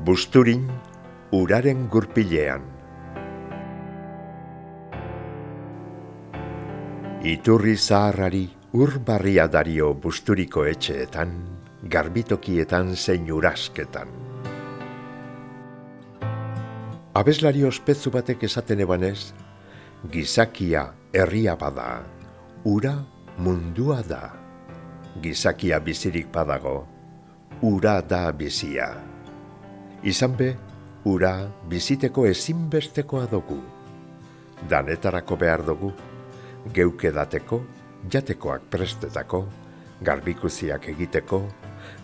Busturin, uraren gurpilean. Iturri zaharrari ur barria dario Busturiko etxeetan, garbitokietan zein urasketan. Abeslari ospetsu batek esaten ebanez, gizakia herria bada, ura mundua da. Gizakia bizirik badago, ura da bizia. Izan be, ura biziteko ezinbestekoa dugu. Danetarako behar dugu, geukedateko, jatekoak prestetako, garbikuziak egiteko,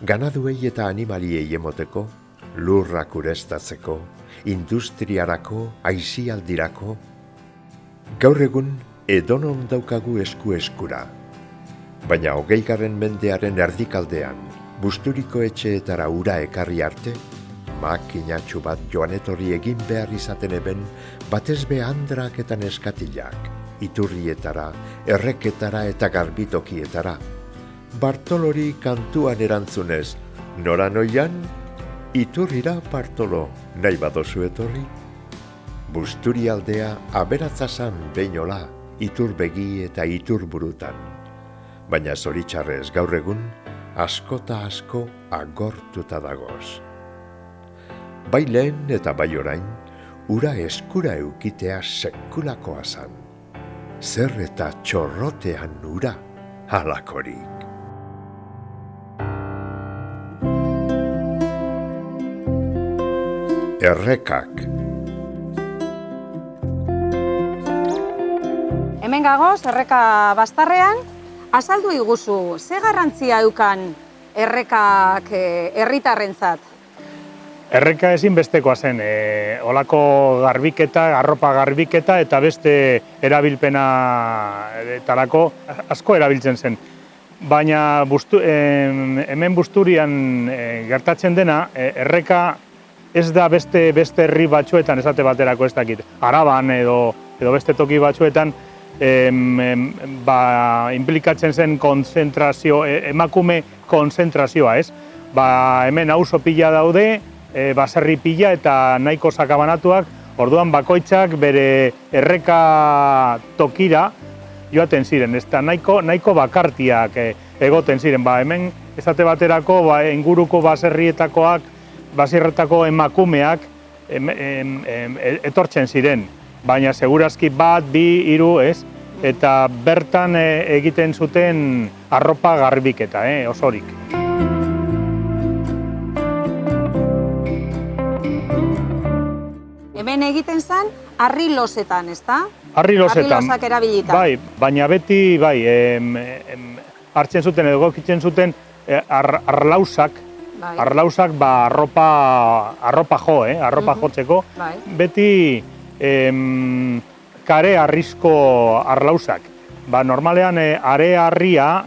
ganaduei eta animaliei emoteko, lurrak ureztatzeko, industriarako, aisialdirako. Gaur egun edonon daukagu esku-eskura. Baina 20. mendearen erdikaldean, Busturiko etxeetara ura ekarri arte, makinatxu bat joan etorri egin behar izaten eben, batez be andrak eta neskatilak, iturrietara, erreketara eta garbitokietara. Bartolori kantuan erantzunez, nora noian? Iturrira, Bartolo, nahi badozu etorri? Busturi aldea aberatzazan beinola, iturbegi eta iturburutan. Baina zoritxarrez gaur egun, asko eta asko agortuta dagoz. Bai lehen eta bai orain, ura eskura eukitea sekulakoa zan. Zer eta txorrotean ura halakorik. Errekak. Hemen gagoz, erreka bastarrean, azaldu iguzu, ze garrantzia eukan errekak herritarrentzat? Erreka ezinbestekoa zen, olako garbiketa, arropa garbiketa eta beste erabilpenetarako asko erabiltzen zen. Baina hemen Busturian gertatzen dena, erreka ez da beste herri batzuetan esate baterako ez dakit. Araban edo beste toki batzuetan implikatzen zen konzentrazio, emakume konzentrazioa, ez? Hemen auzo pila daude, baserri pila eta nahiko sakabanatuak, orduan bakoitzak bere erreka tokira joaten ziren, ez da nahiko bakartiak egoten ziren. Hemen esate baterako inguruko baserrietako emakumeak etortzen ziren. Baina segurazki bat, bi, hiru, ez? Eta bertan egiten zuten arropa garbiketa, osorik. Hemen egiten zen, harri-losetan, ez da? Harri-losetan. Harri-losak erabilita. Bai, baina beti, hartzen zuten edo gokitzen zuten arlausak, arropa jotzeko. Beti kare harrizko arlausak. Normalean are harria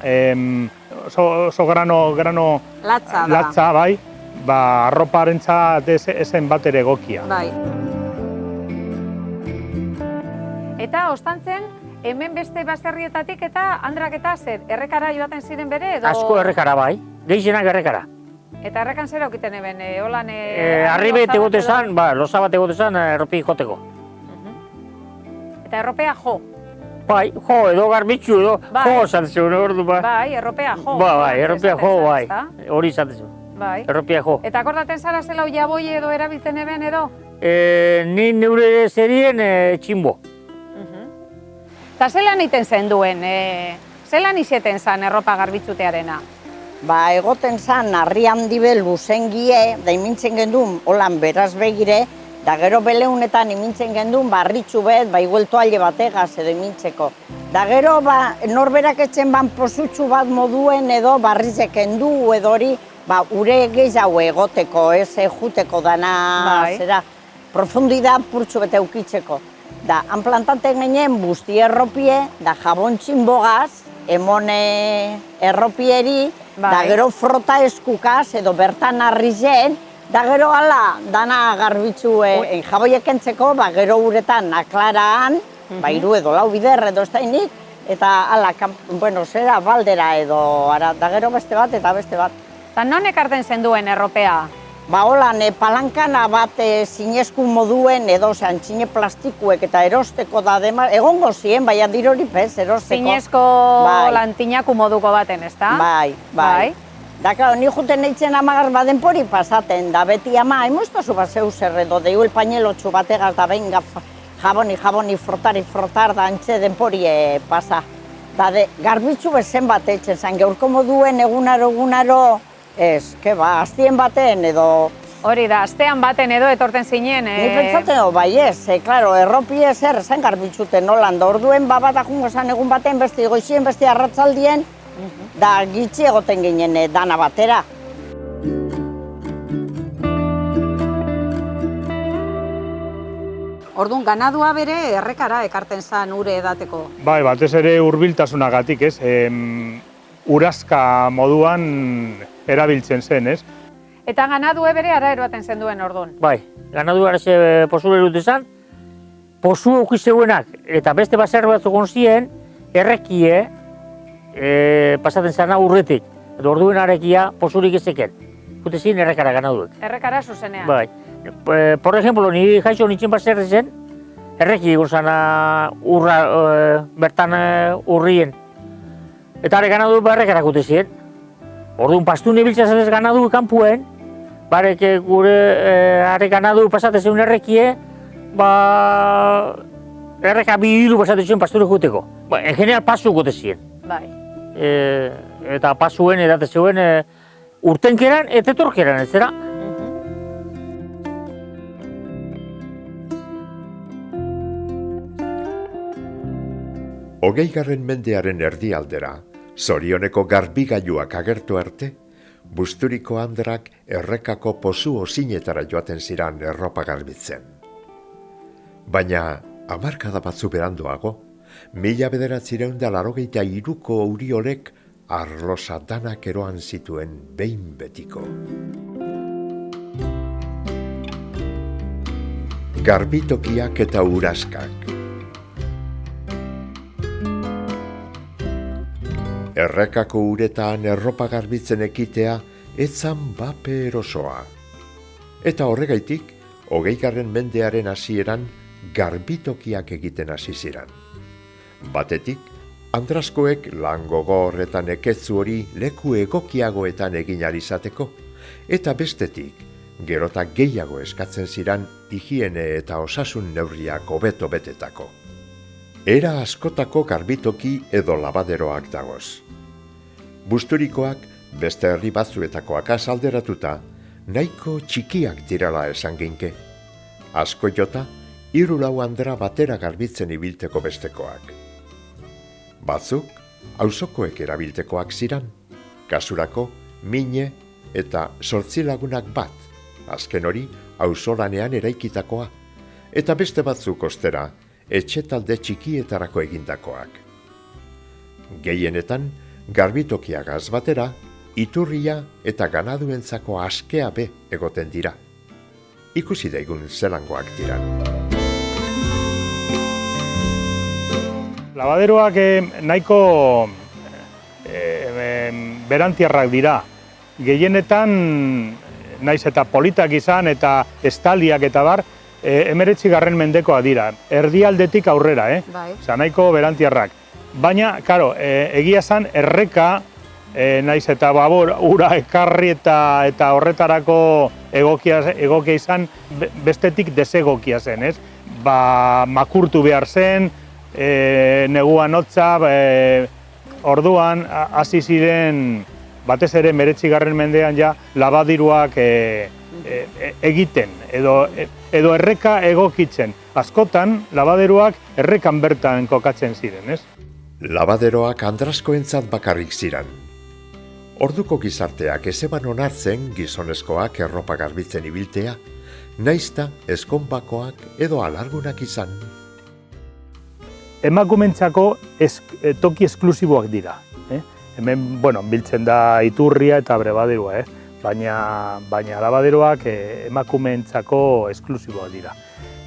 oso grano latza, bai, arroparentzat ezen bat ere egokia. Eta ostantzen, hemen beste baserrietatik eta andrak eta zer, errekara joaten ziren bere edo? Asko errekara bai, gehienak errekara. Eta errekan zer aukiten eben, holan... Arribet egote zan, loza bat egote zan, erropi joteko. Eta erropea jo? Bai, jo, edo garbitzu edo, jo zantzun, ordu ba. Bai, erropea jo. Bai, erropea jo, bai, hori zantzun. Bai. Erropea jo. Eta akordaten zara zela jaboi edo erabiltzen eben edo? Ni neure zerien tximbo. Eta zelan iten zen duen, zelan izeten zen erropa garbitzutearena? Egoten zen, harri handi belu zengie, da imintzen gendun, holan beraz begire, da gero beleunetan imintzen gendun, harritxu bet, iguelto alde bategaz edo imintzeko. Da gero, norberak etzen posutxu bat moduen edo barrizek endu edo hori, ure gehiago egoteko, ez juteko dana, zera, profundidad purtsu bete eukitzeko. Da, han plantaten ginen busti erropie, da jabon txinbogaz, emone erropieri, da gero frota eskukaz edo bertan arrizen, da gero ala, dana garbitzu jaboiek entzeko, gero uretan aklaraan, hiru edo lau bider edo ez dainik, eta ala, zera baldera edo, da gero beste bat eta beste bat. Eta non ekarten zen duen erropea? Ba, holan, palankana bat zinezku moduen edo antxine plastikuek eta erosteko da demar, egongo zien, baina dirori pez, erosteko. Zinezko lantinaku moduko baten, ezta? Bai. Da, claro, ni juten eitzen amagar badenpori pasaten, da beti ama, haimuztazu bat zeu zer edo, deiu el pañelotxu bategaz da benga jaboni frotar da antxe denpori pasa. Da, garbitzu bezen bat eitzen zan, geurko moduen egunaro, ez, aztien baten edo... Hori da, astean baten edo etorten zinen... Ni pentsaten bai ez, klaro, erropi ezer zen garbitzuten nolan, da orduen bat ajungo zan egun baten, beste goizien, beste arratzaldien, da gitxi egoten ginen dana batera. Orduan, ganadua bere errekara ekarten zan ure edateko. Bai, batez ere hurbiltasunagatik, ez? Urazka moduan erabiltzen zen, ez? Eta ganadue bere ara eroaten zen duen orduan. Bai, ganadu araze posu berut izan, posu eukizeuenak eta beste baserri batzuk onzien, errekie pasaten zana urretik. Edo orduen arekia posurik ezeken. Jute zin errekara ganaduek. Errekara zuzenean. Bai. Por ejemplo, ni jaixo nintzen baserri zen, erreki egon zana bertan urrien. Eta are ganadu errekara jute ziren. Orduan pastun ibiltzea zenez ganadu kanpuen, barek gure are ganadu pasate zeun errekie, erreka bi hiru pasate zuen pasture juteko. En general pasu gote ziren. Bai. Eta pasuen edate zeuen urtenkeran eta etorkeran, ez zera? 20. mendearen erdialdera, zorioneko garbigailuak agertu arte, Busturiko Andrak errekako pozu ozinetara joaten ziran erropa garbitzen. Baina, hamarkada batzu beranduago, 1983ko Uriolek arlosa danak eroan zituen behin betiko. Garbitokiak eta uraskak. Errekako uretan erropa garbitzen ekitea etzan bape erosoa. Eta horregaitik, 20. mendearen hasieran garbitokiak egiten hasi ziran. Batetik, Andraskoek lan gogor eta neketzu hori leku egokiagoetan egin ahal izateko, eta bestetik, gerota gehiago eskatzen ziran higiene eta osasun neurriak hobeto betetako. Era askotako garbitoki edo labaderoak dagoz. Busturikoak, beste herri batzuetakoak alderatuta, nahiko txikiak direla esan ginke. Asko jota, 3-4 andra batera garbitzen ibilteko bestekoak. Batzuk, auzokoek erabiltekoak ziran, kasurako, mine eta 8 lagunak bat, azken hori auzolanean eraikitakoa, eta beste batzuk ostera, etxetalde txikietarako egindakoak. Gehienetan, garbitokiagaz batera, iturria eta ganaduentzako askea be egoten dira. Ikusi daigun zelangoak diran. Labaderoak nahiko berantiarrak dira. Gehienetan, naiz eta politak izan eta estaliak eta bar, 19. mendekoa dira. Erdialdetik aurrera, Osa, nahiko berantiarrak. Baina, karo, egia zan, erreka, naiz eta ura ekarri eta horretarako egokia izan, bestetik desegokia zen, ez? Makurtu behar zen, neguan hotza, orduan, hasi ziren, batez ere 19. mendean ja, labadiruak egiten, edo erreka egokitzen. Askotan, labaderoak errekan bertan kokatzen ziren, ez? Labaderoak Andraskoentzat bakarrik ziran. Orduko gizarteak ezeban onartzen gizonezkoak erropa garbitzen ibiltea, naizta ezkonbakoak edo alargunak izan. Emakumentzako toki esklusiboak dira. Hemen, biltzen da iturria eta brebaderoa, baina labaderoak emakumentzako esklusiboak dira.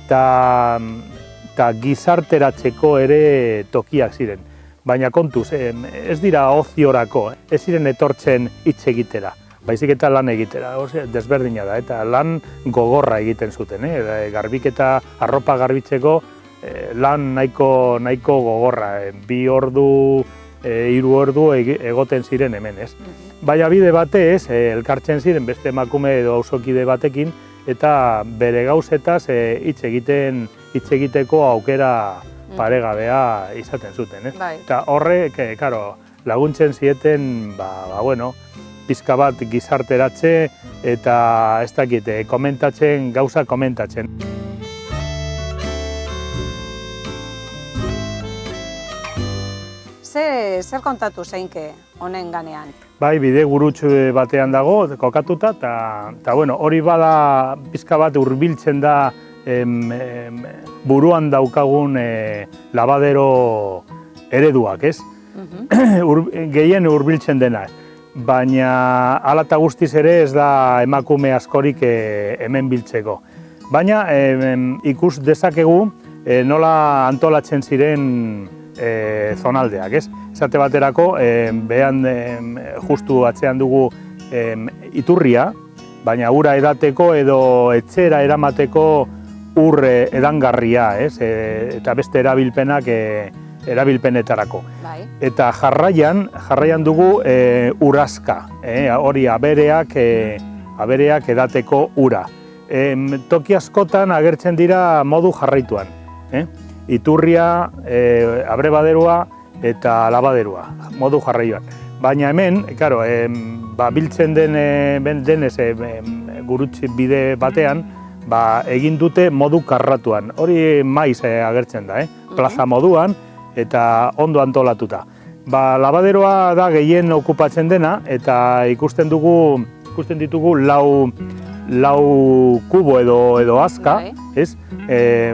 Eta gizarteratzeko ere tokiak ziren. Baina kontuz, ez dira oziorako, ez ziren etortzen hitz egitera. baizik eta lan egitera, desberdina da, eta lan gogorra egiten zuten, garbiketa, arropa garbitzeko lan nahiko gogorra, 2 ordu, 3 ordu egoten ziren hemen, ez? Baina bide batez, elkartzen ziren beste emakume edo auzokide batekin, eta bere gauzetaz hitz egiteko aukera paregabea izaten zuten, ez? Eta horrek, laguntzen zieten, pizka bat gizarteratze eta ez dakit, gauza komentatzen. Zer kontatu zeinke honen ganean? Bai, bide gurutsu batean dago, kokatuta, eta hori bada pizka bat hurbiltzen da buruan daukagun labadero ereduak, ez? Gehien hurbiltzen dena. Baina hala eta guztiz ere ez da emakume askorik hemen biltzeko. Baina ikus dezakegu nola antolatzen ziren zonaldeak, ez? Esate baterako, behan justu atzean dugu iturria, baina ura edateko edo etxera eramateko ur edangarria, ez? Eta beste erabilpenetarako. Eta jarraian dugu urazka, hori abereak edateko ura. Toki askotan agertzen dira modu jarraituan. Iturria, abrebaderua eta labaderua, modu jarraioan. Baina hemen, biltzen denez gurutze bide batean, egin dute modu karratuan. Hori maiz agertzen da, plaza moduan eta ondo antolatuta. Labaderoa da gehien okupatzen dena eta ikusten ditugu lau kubo edo azka, ez?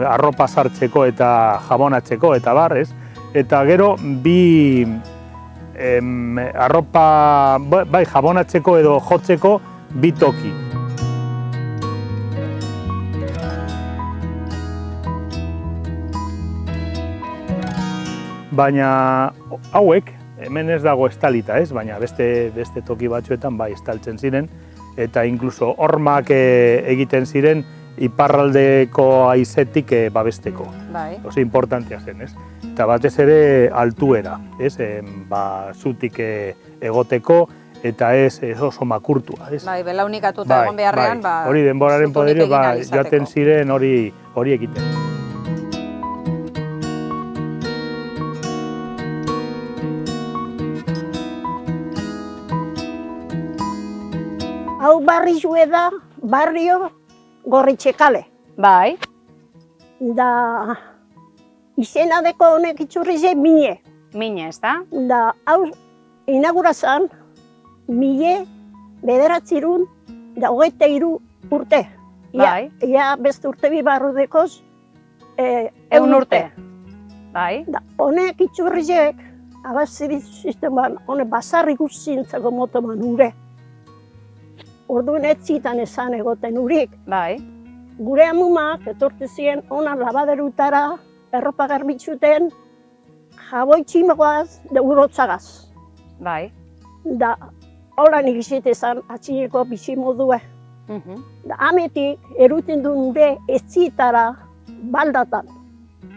Arropa sartzeko eta jabonatzeko eta bar, ez? Eta gero bi arropa jabonatzeko edo jotzeko bi toki. Baina hauek, hemen ez dago estalita, ez? Baina beste toki batzuetan estaltzen ziren, eta inkluso hormak egiten ziren iparraldeko haizetik babesteko. Oso importantea zen, ez? Eta batez ere altuera, ez? Zutik egoteko eta ez oso makurtua, ez? Belaunikatuta egon beharrean, hori denboraren poderio, joaten ziren hori egiten. Hau barrizue da, barrio Gorritxekale. Bai. Da, izena deko honek itzurrize mine. Mine, ez da? Da, hau inaugurazan, 1993 urte. Bai. Ia beste urte bi barru dekoz, 100 urte. Bai. Da, honek itzurrizek, abaziri sisteman, honek basarri guztientzako motoman ure. Orduan ez zitan esan egoten urik. Bai. Gure amumak etortezien ona labaderutara, erropa garbitzuten, jaboi tximagoaz, da urotzagaz. Bai. Da, holan ikizitezan atxineko bizimodue. Da, ametik eruten duen ure ez zitara baldatan.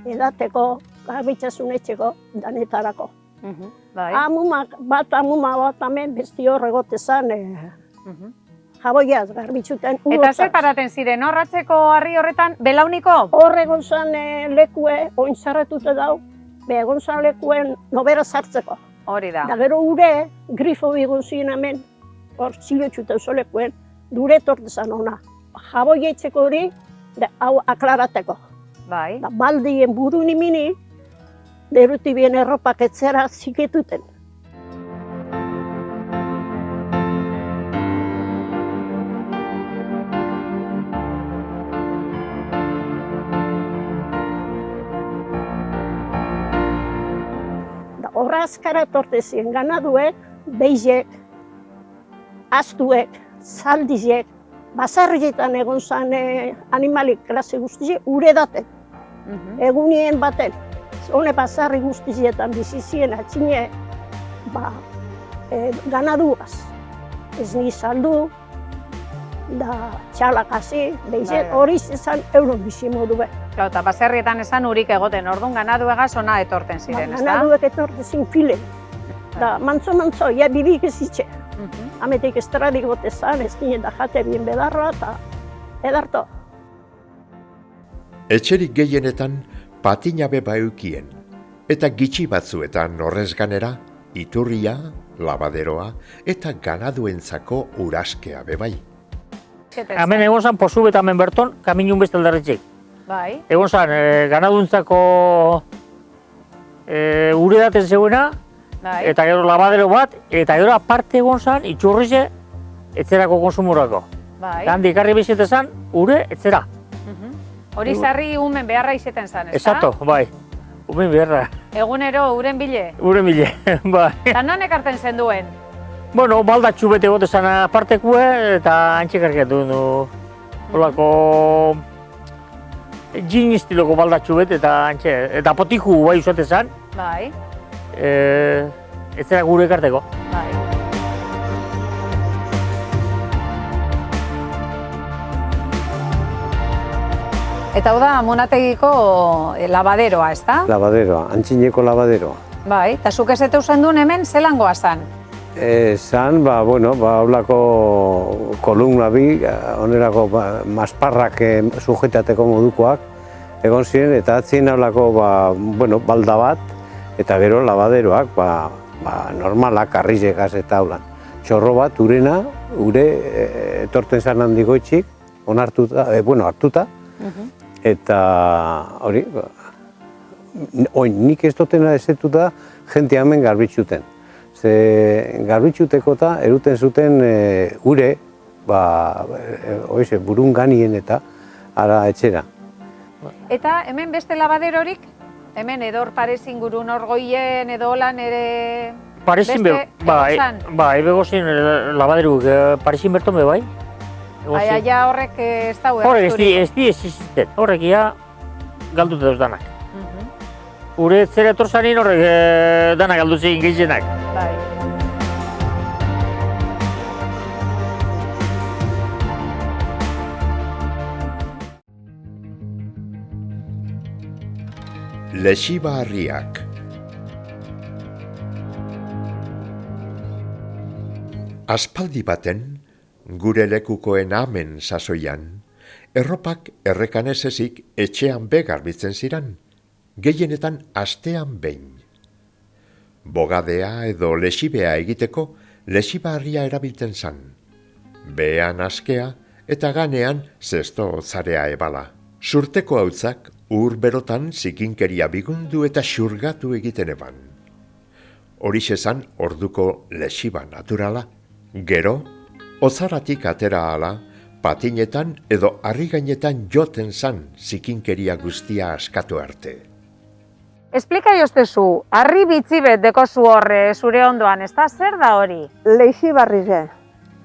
Edateko, garbitzasun etxeko, danetarako. Bai. Amuma bat hemen besti hor egotezan, jaboiaz, garbitzuten urotzaz. Eta zer paraten ziren, horratzeko harri horretan, belauniko? Hor egon zan lekue, oin zarretute dau, egon zan lekuen nobera sartzeko. Hori da. Da gero ure, grifo egon ziren hemen, hor zilotxuten zo lekuen, dure tortezan ona. Jaboi eitzeko hori, hau aklarateko. Bai. Da baldien buru nimini, deruti bien erropak etzera ziketuten. Horra azkara etortezien ganaduek, beizek, astuek, zaldizek, basarrietan egon zan animalik klase guztize, ure daten. Egunien baten. Hone basarri guztizietan bizizien atxine ganaduaz. ez ni saldu, da txalak hasi, behizen Bai. hori izan euron bizimodu be. Eta baserrietan esan urik egoten, orduan ganadu egaz ona etorten ziren, ezta? Ganaduek etortezin file. Da, mantzo, ja bibik ez itxe. Ametik estradik botezan, ez nien da jate bien bedarroa, eta edarto. Etxerik gehienetan patinabe baeukien, eta gitxi batzuetan horrez ganera, iturria, labaderoa eta ganaduentzako uraskea bebai. Hemen egon zan pozu eta hemen berton, kaminun beste aldarretxek. Bai, Egon zan, ganaduntzako ure daten zeuena, bai. eta gero labadero bat, eta gero aparte egon zan, itxurrize, etzerako konsumurako. Bai. Handi ekarri bezete zan, ure, etzera. Hori sarri umen beharra izeten zan, ezta? Exacto, bai. Umen beharra, Egunero uren bile. ure mile, bai. Eta non ekarten zen duen? Bueno, baldatxu bete gote zan apartekue, eta antxe karketu du. Holako gin estiloko baldatxu bete, eta antxe, eta potiku bai usate zan, Bai, etzera gure ekarteko. bai. Eta hau da Monategiko labaderoa, ezta? Labaderoa, antxineko labaderoa. Bai, eta zuk ez zen duen hemen zelangoa zan? Zan, holako kolumna bi, onerako masparrak sujetateko modukoak egon ziren, eta atzien holako balda bat, eta gero labaderoak, normalak, arrizegaz eta haulan. Txorro bat, urena, etorten zan handiko itxik, hartuta, eta hori, nik ez dutena ezetuta jente hemen garbitxuten. Ze garbitxuteko eta eruten zuten ure, burun ganien eta ara etxera. Eta hemen beste labaderorik? Hemen edor Pares ingurun orgoien edo holan ere... Parezin be, ebegozien labaderuk, parezin berton be bai. Aia horrek ez da Horrek ez di existenten, horrek ia galdute dauz danak. Ure zer etorzanin horrek danak galdutzen gehienak. Bai. Lexiba-harriak. Aspaldi baten, gure lekukoen amen sasoian, erropak errekan ez ezik etxean be garbitzen ziran, gehienetan astean behin. Bogadea edo lexibea egiteko lexiba-harria erabiltzen zan. Behean askea eta ganean zesto zarea ebala. Surteko hautzak ur berotan zikinkeria bigundu eta xurgatu egiten eban. Horixe zan orduko lexiba naturala. Gero, otzaratik atera ala, patinetan edo harrigainetan joten zan zikinkeria guztia askatu arte. Esplika joztezu, harri bitzibet dekozu horre zure ondoan, ez da zer da hori? Lexiba-harria.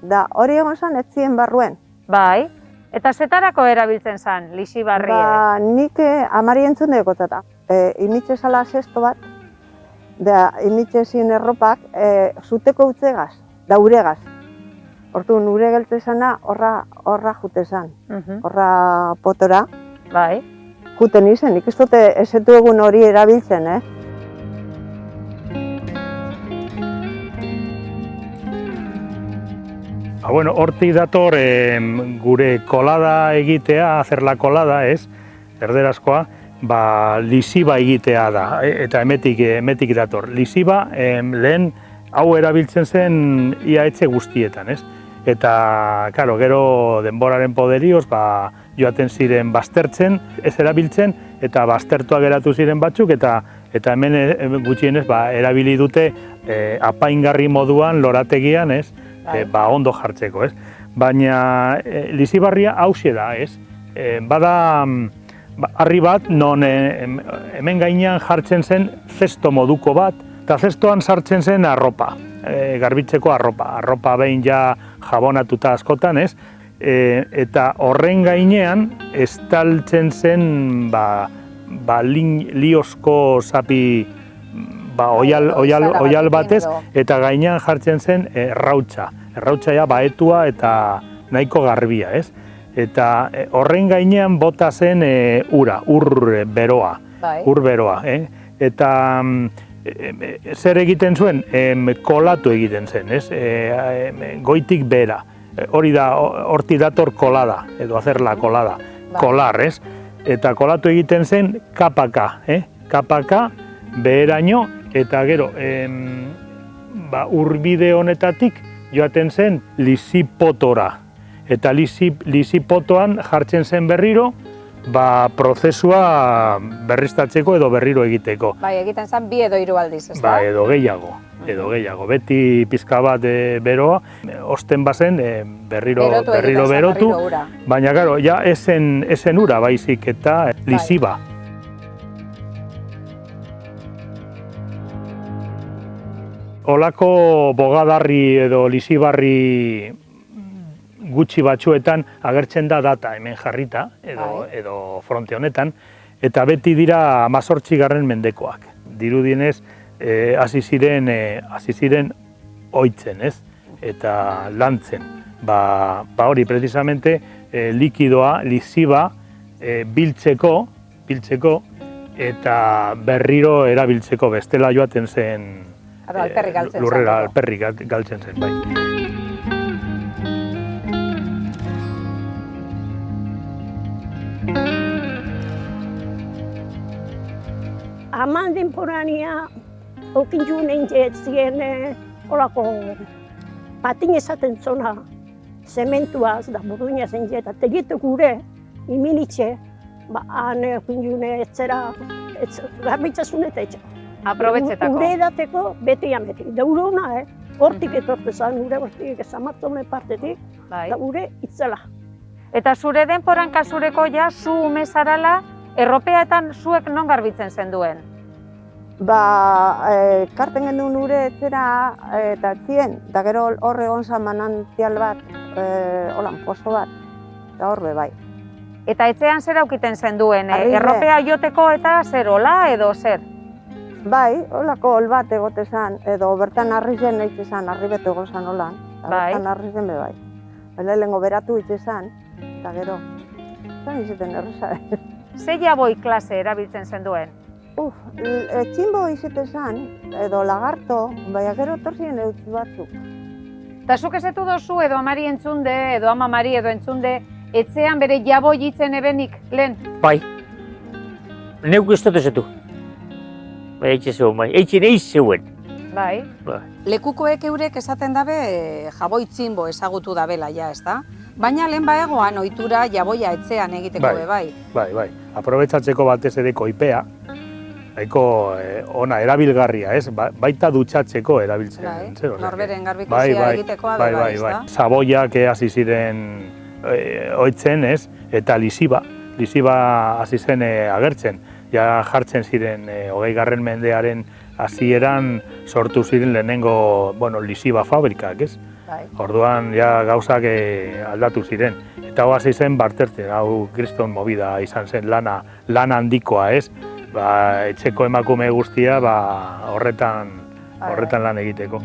Da hori egon zan etzien barruen. Bai, eta zetarako erabiltzen zan, lexiba-harrie? Nik amari entzun dekotata. Imitxe zala zesto bat, da imitxe zin erropak zuteko utzegaz, da uregaz. Hortun ure gelte zana horra jute zan, horra potora. Bai. Juten izen, nik ez dute ezetu egun hori erabiltzen, Hortik dator gure kolada egitea, hacer la kolada, erderazkoa, lisiba egitea da, eta emetik dator. Lisiba lehen hau erabiltzen zen ia etxe guztietan, Eta, gero denboraren poderioz, joaten ziren baztertzen, ez erabiltzen, eta baztertua geratu ziren batzuk, eta hemen gutxienez erabili dute apaingarri moduan lorategian, ondo jartzeko, Baina lisiba-harria hauxe da, Bada harri bat, non hemen gainean jartzen zen zesto moduko bat, eta zestoan sartzen zen arropa, garbitzeko arropa behin ja jabonatuta askotan, eta horren gainean estaltzen zen liozko zapi oial batez, eta gainean jartzen zen rautza. errautsaia baetua eta nahiko garbia, ez? Eta horren gainean bota zen ura, ur beroa, Eta zer egiten zuen? Kolatu egiten zen, ez? Goitik bera. Hori da, hortik dator kolada, edo hacer la kolada, kolar, ez? Eta kolatu egiten zen kapaka, kapaka beheraino, eta gero, urbide honetatik joaten zen lisipotora. Eta lisipotoan jartzen zen berriro, prozesua berriztatzeko edo berriro egiteko. Bai, egiten zen 2 edo 3 aldiz, ez da? Bai, edo gehiago. Beti pizka bat beroa, osten bazen berriro berotu, baina gero, ja esen ura baizik eta lisiba. Olako bogadarri edo lisibarri gutxi batzuetan agertzen da data hemen jarrita, edo fronte honetan, eta beti dira 18. mendekoak. Dirudienez, hasi ziren oitzen, ez? Eta lantzen. Hori, precisamente, likidoa, lisiba, biltzeko, eta berriro erabiltzeko bestela joaten zen lurrera, alperrik galtzen zen, bai. Aman denporania, okin junen jetzien, olako patin esaten zona, zementuaz da burduina zen jeta, tegitu gure, iminitxe, han okin june etzera, garbitzasun eta etxe. Aprobetzetako. Gure edateko betian beti, da gure hona, hortik etortezan, gure hortik ezamartzone partetik, da gure itzela. Eta zure denporan kasureko ja, zu ume zarala, erropeetan zuek non garbitzen zenduen? Karten genuen ure etzera eta etzien, eta gero hor egon zan manantial bat, holan, pozo bat, eta horbe bai. Eta etxean zer aukiten zenduen? Erropea joteko eta zer, hola edo zer? Bai, holako hol bat egote zan, edo bertan arrizen egite zan, arribetu egon zan holan, eta bertan arrizen be bai. Lehenengo beratu egite zan, eta gero, zan izaten erreza. Ze jaboi klase erabiltzen zenduen? Txinbo izate zan, edo lagarto, baina gero torzien eutz batzuk. Eta zuk ezetu dozu edo amari entzunde, edo amamari edo entzunde, etzean bere jaboi itzen ebenik, lehen? Bai. Neuk ez dut ezetu. Bai, eitxe zeuen, bai. Eitxe neiz zeuen. Bai. Lekukoek eurek esaten dabe jaboi txinbo ezagutu dabela ja, ez da? Baina lehen baegoan ohitura jaboia etxean egiteko bai. Bai. Aprobetxatzeko batez ere koipea, nahiko ona erabilgarria, ez? Baita dutxatzeko erabiltzen. Norberen garbikusia egitekoa bai, ez da? Zaboiak hasi ziren ohitzen, ez? Eta lisiba hasi zen agertzen. Ja jartzen ziren 20. mendearen hasieran sortu ziren lehenengo, lisiba fabrikak, ez? Orduan ja gauzak aldatu ziren. Eta hasi zen bartertzen, hau kriston movida izan zen lana handikoa, ez? Etxeko emakume guztia horretan lan egiteko.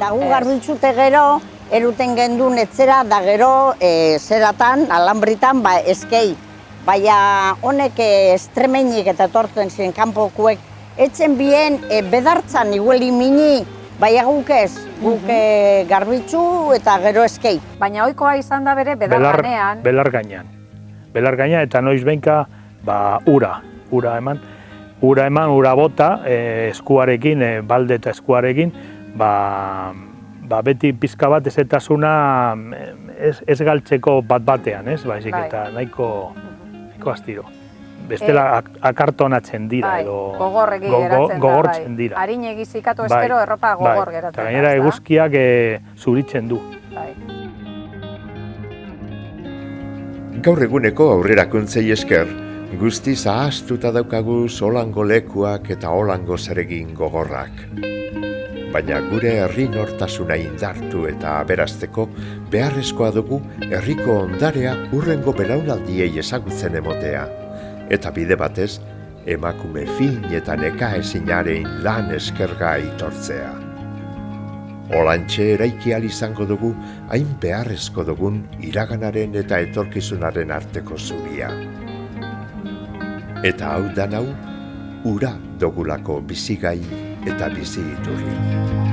Dagu garbitzute gero, eruten gendun etzera, da gero zeratan, alambritan, eskei. Baina honek estremeinik eta etortzen ziren kanpokuek, etzen bien bedartzan igueli mini, baina guk ez, guk garbitzu eta gero eskei. Baina ohikoa izan da bere bedarganean. Belargainean eta noiz behinka ura eman, ura bota eskuarekin, balde eta eskuarekin, beti pizka bat ezetasuna ez galtzeko bat-batean, ez? Baizik eta nahiko astiro. Bestela akartonatzen dira edo gogortzen dira. Harin egizikatu espero erropa gogor geratzen da. Eta gainera eguzkiak zuritzen du. Gaur eguneko aurrerakuntzei esker, guztiz ahaztuta daukagu Olango lekuak eta Olango zeregin gogorrak. Baina gure herri nortasuna indartu eta aberasteko beharrezkoa dugu herriko ondarea hurrengo belaunaldiei ezagutzen emotea. Eta bide batez, emakume fin eta nekaezinaren lan eskerga aitortzea. Olantxe eraiki ahal izango dugu hain beharrezko dugun iraganaren eta etorkizunaren arteko zubia. Eta hau dan hau, ura dogulako bizigai eta bizi iturri.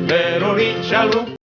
Berori txalup